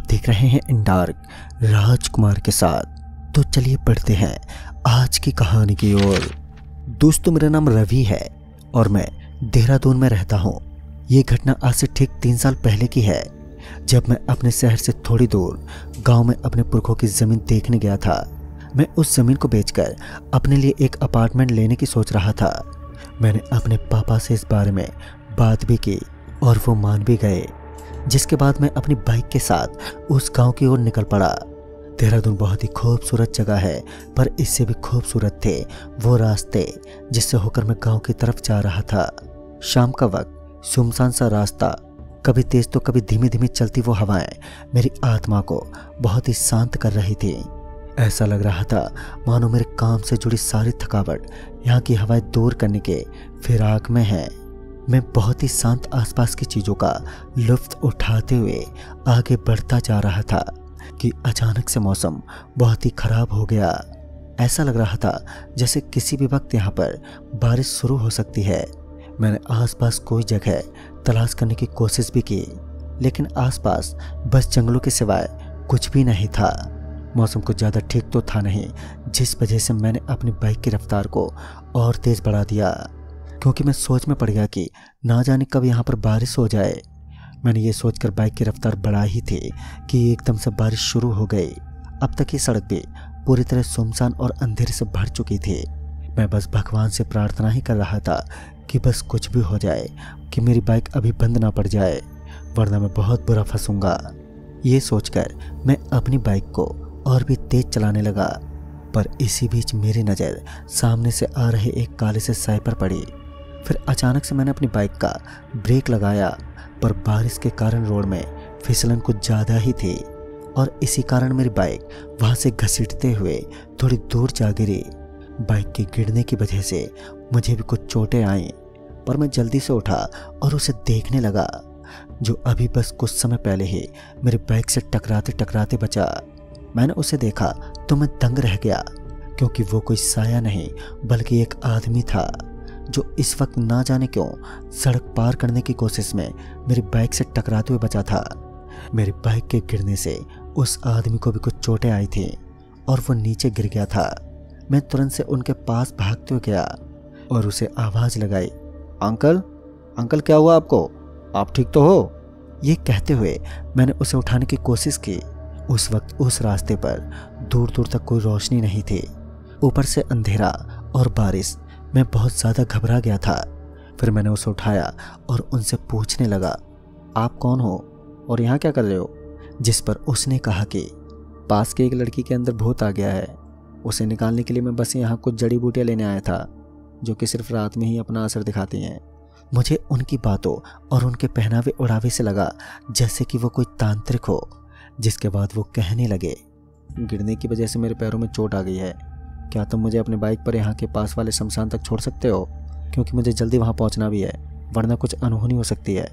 देख रहे हैं इन डार्क राजकुमार के साथ। तो चलिए पढ़ते हैं आज की कहानी की ओर। दोस्तों, मेरा नाम रवि है और मैं देहरादून में रहता हूँ। ये घटना आज से ठीक 3 साल पहले की है, जब मैं अपने शहर से थोड़ी दूर गांव में अपने पुरखों की ज़मीन देखने गया था। मैं उस ज़मीन को बेचकर अपने लिए एक अपार्टमेंट लेने की सोच रहा था। मैंने अपने पापा से इस बारे में बात भी की और वो मान भी गए, जिसके बाद मैं अपनी बाइक के साथ उस गांव की ओर निकल पड़ा। देहरादून बहुत ही खूबसूरत जगह है, पर इससे भी खूबसूरत थे वो रास्ते जिससे होकर मैं गांव की तरफ जा रहा था। शाम का वक्त, सुनसान सा रास्ता, कभी तेज तो कभी धीमी धीमी चलती वो हवाएं मेरी आत्मा को बहुत ही शांत कर रही थी। ऐसा लग रहा था मानो मेरे काम से जुड़ी सारी थकावट यहाँ की हवाएं दूर करने के फिराक में है। मैं बहुत ही शांत आसपास की चीज़ों का लुत्फ उठाते हुए आगे बढ़ता जा रहा था कि अचानक से मौसम बहुत ही खराब हो गया। ऐसा लग रहा था जैसे किसी भी वक्त यहाँ पर बारिश शुरू हो सकती है। मैंने आसपास कोई जगह तलाश करने की कोशिश भी की, लेकिन आसपास बस जंगलों के सिवाय कुछ भी नहीं था। मौसम कुछ ज़्यादा ठीक तो था नहीं, जिस वजह से मैंने अपनी बाइक की रफ्तार को और तेज़ बढ़ा दिया, क्योंकि मैं सोच में पड़ गया कि ना जाने कब यहाँ पर बारिश हो जाए। मैंने ये सोचकर बाइक की रफ्तार बढ़ा ही थी कि एकदम से बारिश शुरू हो गई। अब तक ये सड़क भी पूरी तरह सुनसान और अंधेरे से भर चुकी थी। मैं बस भगवान से प्रार्थना ही कर रहा था कि बस कुछ भी हो जाए, कि मेरी बाइक अभी बंद ना पड़ जाए, वरना मैं बहुत बुरा फंसूंगा। ये सोचकर मैं अपनी बाइक को और भी तेज चलाने लगा, पर इसी बीच मेरी नज़र सामने से आ रहे एक काले से साए पर पड़ी। फिर अचानक से मैंने अपनी बाइक का ब्रेक लगाया, पर बारिश के कारण रोड में फिसलन कुछ ज़्यादा ही थी और इसी कारण मेरी बाइक वहाँ से घसीटते हुए थोड़ी दूर जा गिरी। बाइक के गिरने की वजह से मुझे भी कुछ चोटें आईं, पर मैं जल्दी से उठा और उसे देखने लगा, जो अभी बस कुछ समय पहले ही मेरी बाइक से टकराते टकराते बचा। मैंने उसे देखा तो मैं दंग रह गया, क्योंकि वो कोई साया नहीं बल्कि एक आदमी था, जो इस वक्त ना जाने क्यों सड़क पार करने की कोशिश में मेरी बाइक से टकराते हुए बचा था। मेरी बाइक के गिरने से उस आदमी को भी कुछ चोटें आई थी और वो नीचे गिर गया था। मैं तुरंत से उनके पास भागते हुए गया और उसे आवाज़ लगाई, अंकल, अंकल क्या हुआ आपको? आप ठीक तो हो? ये कहते हुए मैंने उसे उठाने की कोशिश की। उस वक्त उस रास्ते पर दूर दूर तक कोई रोशनी नहीं थी, ऊपर से अंधेरा और बारिश। मैं बहुत ज़्यादा घबरा गया था। फिर मैंने उसे उठाया और उनसे पूछने लगा, आप कौन हो और यहाँ क्या कर रहे हो? जिस पर उसने कहा कि पास के एक लड़की के अंदर भूत आ गया है, उसे निकालने के लिए मैं बस यहाँ कुछ जड़ी बूटियाँ लेने आया था, जो कि सिर्फ रात में ही अपना असर दिखाती हैं। मुझे उनकी बातों और उनके पहनावे उड़ावे से लगा जैसे कि वो कोई तांत्रिक हो। जिसके बाद वो कहने लगे, गिरने की वजह से मेरे पैरों में चोट आ गई है। क्या तुम मुझे अपने बाइक पर यहाँ के पास वाले शमशान तक छोड़ सकते हो? क्योंकि मुझे जल्दी वहाँ पहुँचना भी है, वरना कुछ अनहोनी हो सकती है।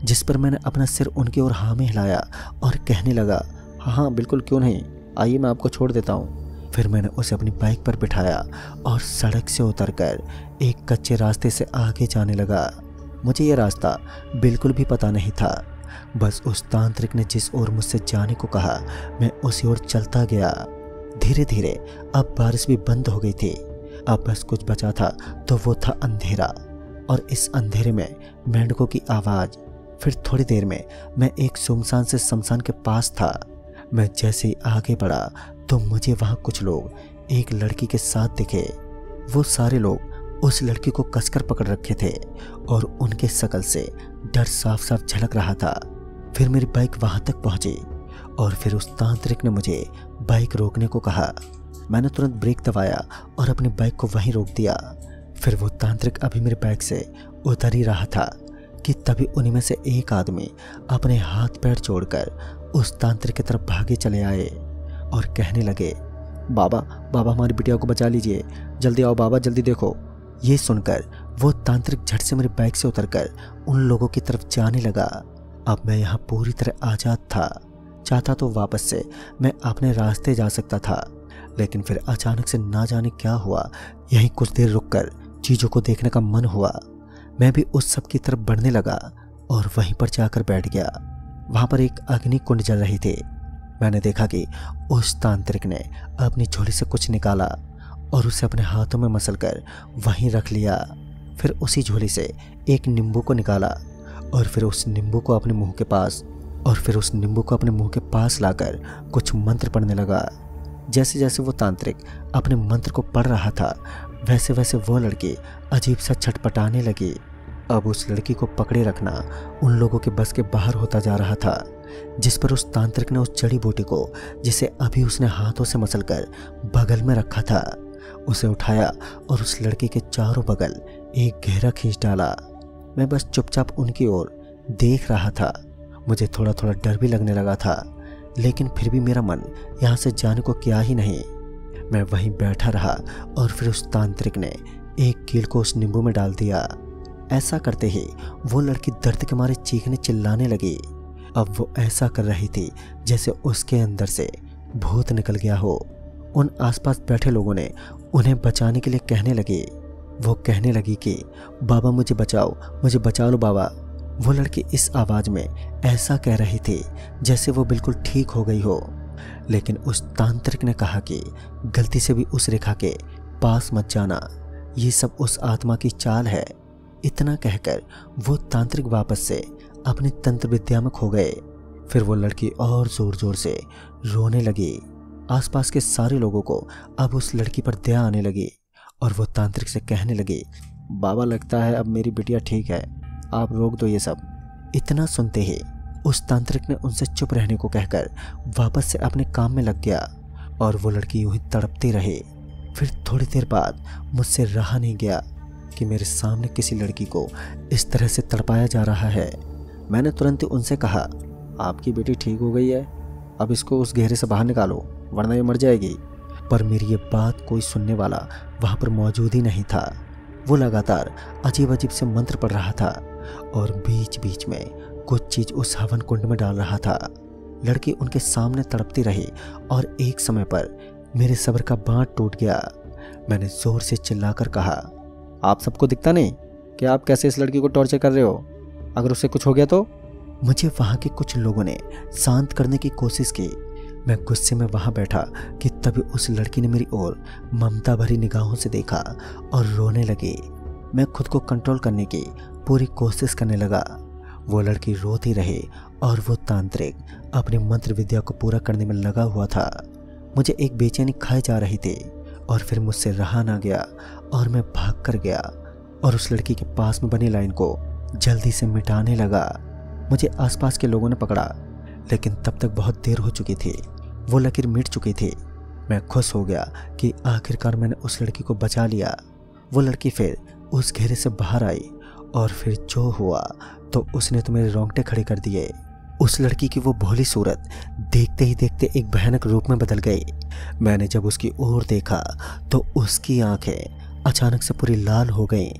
जिस पर मैंने अपना सिर उनकी ओर हाँ में हिलाया और कहने लगा, हाँ हाँ बिल्कुल, क्यों नहीं, आइए मैं आपको छोड़ देता हूँ। फिर मैंने उसे अपनी बाइक पर बिठाया और सड़क से उतरकर एक कच्चे रास्ते से आगे जाने लगा। मुझे ये रास्ता बिल्कुल भी पता नहीं था, बस उस तांत्रिक ने जिस ओर मुझसे जाने को कहा मैं उसी ओर चलता गया। धीरे धीरे अब बारिश भी बंद हो गई थी। अब बस कुछ बचा था तो वो था अंधेरा, और इस अंधेरे में मेंढकों की आवाज़। फिर थोड़ी देर में मैं एक सुनसान से शमशान के पास था। मैं जैसे ही आगे बढ़ा तो मुझे वहाँ कुछ लोग एक लड़की के साथ दिखे। वो सारे लोग उस लड़की को कसकर पकड़ रखे थे और उनके शकल से डर साफ साफ झलक रहा था। फिर मेरी बाइक वहाँ तक पहुँची और फिर उस तांत्रिक ने मुझे बाइक रोकने को कहा। मैंने तुरंत ब्रेक दबाया और अपनी बाइक को वहीं रोक दिया। फिर वो तांत्रिक अभी मेरी बाइक से उतर ही रहा था कि तभी उन्हीं में से एक आदमी अपने हाथ पैर जोड़कर उस तांत्रिक की तरफ भागे चले आए और कहने लगे, बाबा, बाबा हमारी बिटिया को बचा लीजिए, जल्दी आओ बाबा, जल्दी देखो। ये सुनकर वो तांत्रिक झट से मेरी बाइक से उतरकर उन लोगों की तरफ जाने लगा। अब मैं यहाँ पूरी तरह आज़ाद था। चाहता तो वापस से मैं अपने रास्ते जा सकता था, लेकिन फिर अचानक से ना जाने क्या हुआ, यहीं कुछ देर रुककर चीज़ों को देखने का मन हुआ। मैं भी उस सब की तरफ बढ़ने लगा और वहीं पर जाकर बैठ गया। वहां पर एक अग्नि कुंड जल रही थी। मैंने देखा कि उस तांत्रिक ने अपनी झोली से कुछ निकाला और उसे अपने हाथों में मसलकर वहीं रख लिया। फिर उसी झोली से एक नींबू को निकाला और फिर उस नींबू को अपने मुंह के पास लाकर कुछ मंत्र पढ़ने लगा। जैसे जैसे वो तांत्रिक अपने मंत्र को पढ़ रहा था, वैसे वैसे वो लड़की अजीब सा छटपटाने लगी। अब उस लड़की को पकड़े रखना उन लोगों के बस के बाहर होता जा रहा था, जिस पर उस तांत्रिक ने उस जड़ी बूटी को, जिसे अभी उसने हाथों से मसलकर बगल में रखा था, उसे उठाया और उस लड़की के चारों बगल एक गहरा खींच डाला। मैं बस चुपचाप उनकी ओर देख रहा था। मुझे थोड़ा थोड़ा डर भी लगने लगा था, लेकिन फिर भी मेरा मन यहाँ से जाने को क्या ही नहीं। मैं वहीं बैठा रहा और फिर उस तांत्रिक ने एक कील को उस नींबू में डाल दिया। ऐसा करते ही वो लड़की दर्द के मारे चीखने चिल्लाने लगी। अब वो ऐसा कर रही थी जैसे उसके अंदर से भूत निकल गया हो। उन आसपास बैठे लोगों ने उन्हें बचाने के लिए कहने लगे। वो कहने लगी कि बाबा मुझे बचा लो बाबा। वो लड़की इस आवाज़ में ऐसा कह रही थी जैसे वो बिल्कुल ठीक हो गई हो। लेकिन उस तांत्रिक ने कहा कि गलती से भी उस रेखा के पास मत जाना, ये सब उस आत्मा की चाल है। इतना कहकर वो तांत्रिक वापस से अपनी तंत्र विद्या में खो गए। फिर वो लड़की और जोर जोर से रोने लगी। आसपास के सारे लोगों को अब उस लड़की पर दया आने लगी और वो तांत्रिक से कहने लगी, बाबा लगता है अब मेरी बिटिया ठीक है, आप रोक दो ये सब। इतना सुनते ही उस तांत्रिक ने उनसे चुप रहने को कहकर वापस से अपने काम में लग गया और वो लड़की यूं ही तड़पती रही। फिर थोड़ी देर बाद मुझसे रहा नहीं गया कि मेरे सामने किसी लड़की को इस तरह से तड़पाया जा रहा है। मैंने तुरंत ही उनसे कहा, आपकी बेटी ठीक हो गई है, अब इसको उस गहरे से बाहर निकालो वरना ये मर जाएगी। पर मेरी ये बात कोई सुनने वाला वहाँ पर मौजूद ही नहीं था। वो लगातार अजीब अजीब से मंत्र पढ़ रहा था और बीच बीच में कुछ चीज उस हवन कुंड में डाल रहा था। लड़की उनके सामने तड़पती रही और एक समय पर मेरे सब्र का बांध टूट गया। मैंने जोर से चिल्लाकर कहा, आप सबको दिखता नहीं कि आप कैसे इस लड़की को टॉर्चर कर रहे हो? अगर उसे कुछ हो गया तो? मुझे वहाँ के कुछ लोगों ने शांत करने की कोशिश की। मैं गुस्से में वहाँ बैठा कि तभी उस लड़की ने मेरी ओर ममता भरी निगाहों से देखा और रोने लगी। मैं खुद को कंट्रोल करने की पूरी कोशिश करने लगा। वो लड़की रोती रही और वो तांत्रिक अपनी मंत्र विद्या को पूरा करने में लगा हुआ था। मुझे एक बेचैनी खाई जा रही थी और फिर मुझसे रहा ना गया और मैं भाग कर गया और उस लड़की के पास में बनी लाइन को जल्दी से मिटाने लगा। मुझे आसपास के लोगों ने पकड़ा, लेकिन तब तक बहुत देर हो चुकी थी। वो लकीर मिट चुकी थी। मैं खुश हो गया कि आखिरकार मैंने उस लड़की को बचा लिया। वो लड़की फिर उस घेरे से बाहर आई और फिर जो हुआ तो उसने तो मेरे रोंगटे खड़े कर दिए। उस लड़की की वो भोली सूरत देखते ही देखते एक भयानक रूप में बदल गई। मैंने जब उसकी ओर देखा तो उसकी आंखें अचानक से पूरी लाल हो गईं।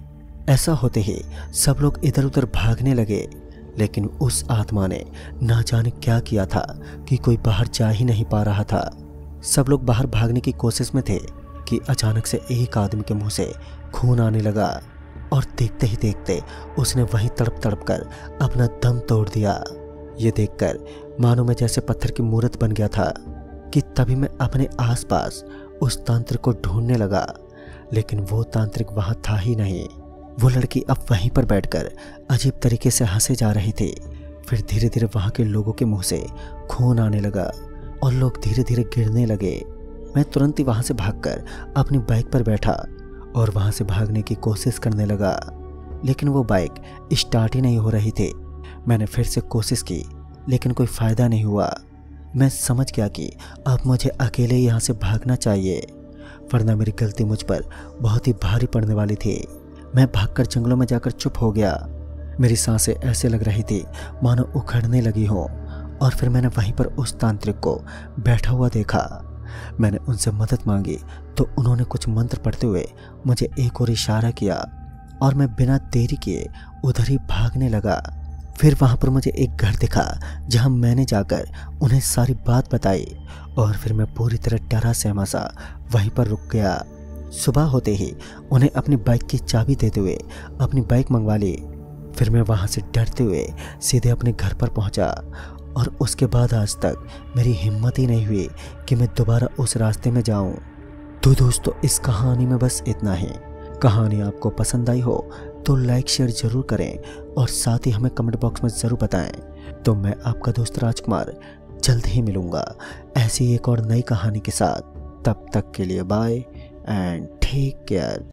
ऐसा होते ही सब लोग इधर उधर भागने लगे, लेकिन उस आत्मा ने ना जाने क्या किया था कि कोई बाहर जा ही नहीं पा रहा था। सब लोग बाहर भागने की कोशिश में थे कि अचानक से एक आदमी के मुंह से खून आने लगा और देखते ही देखते उसने वहीं तड़प तड़प कर अपना दम तोड़ दिया। ये देखकर मानो मैं जैसे पत्थर की मूर्त बन गया था कि तभी मैं अपने आसपास उस तांत्रिक को ढूंढने लगा, लेकिन वो तांत्रिक वहां था ही नहीं। वो लड़की अब वहीं पर बैठकर अजीब तरीके से हंसे जा रही थी। फिर धीरे धीरे वहां के लोगों के मुंह से खून आने लगा और लोग धीरे धीरे गिरने लगे। मैं तुरंत ही वहां से भागकर अपनी बाइक पर बैठा और वहां से भागने की कोशिश करने लगा, लेकिन वो बाइक स्टार्ट ही नहीं हो रही थी। मैंने फिर से कोशिश की, लेकिन कोई फायदा नहीं हुआ। मैं समझ गया कि अब मुझे अकेले यहाँ से भागना चाहिए, वरना मेरी गलती मुझ पर बहुत ही भारी पड़ने वाली थी। मैं भागकर जंगलों में जाकर चुप हो गया। मेरी सांसें ऐसे लग रही थी मानो उखड़ने लगी हों। और फिर मैंने वहीं पर उस तांत्रिक को बैठा हुआ देखा। मैंने उनसे मदद मांगी तो उन्होंने कुछ मंत्र पढ़ते हुए मुझे एक और इशारा किया और मैं बिना देरी किए उधर ही भागने लगा। फिर वहाँ पर मुझे एक घर दिखा जहाँ मैंने जाकर उन्हें सारी बात बताई और फिर मैं पूरी तरह डरा सहमा सा वहीं पर रुक गया। सुबह होते ही उन्हें अपनी बाइक की चाबी देते हुए अपनी बाइक मंगवा ली। फिर मैं वहाँ से डरते हुए सीधे अपने घर पर पहुँचा और उसके बाद आज तक मेरी हिम्मत ही नहीं हुई कि मैं दोबारा उस रास्ते में जाऊं। तो दोस्तों इस कहानी में बस इतना ही। कहानी आपको पसंद आई हो तो लाइक शेयर ज़रूर करें और साथ ही हमें कमेंट बॉक्स में ज़रूर बताएं। तो मैं आपका दोस्त राजकुमार जल्द ही मिलूँगा ऐसी एक और नई कहानी के साथ। तब तक के लिए बाय एंड टेक केयर।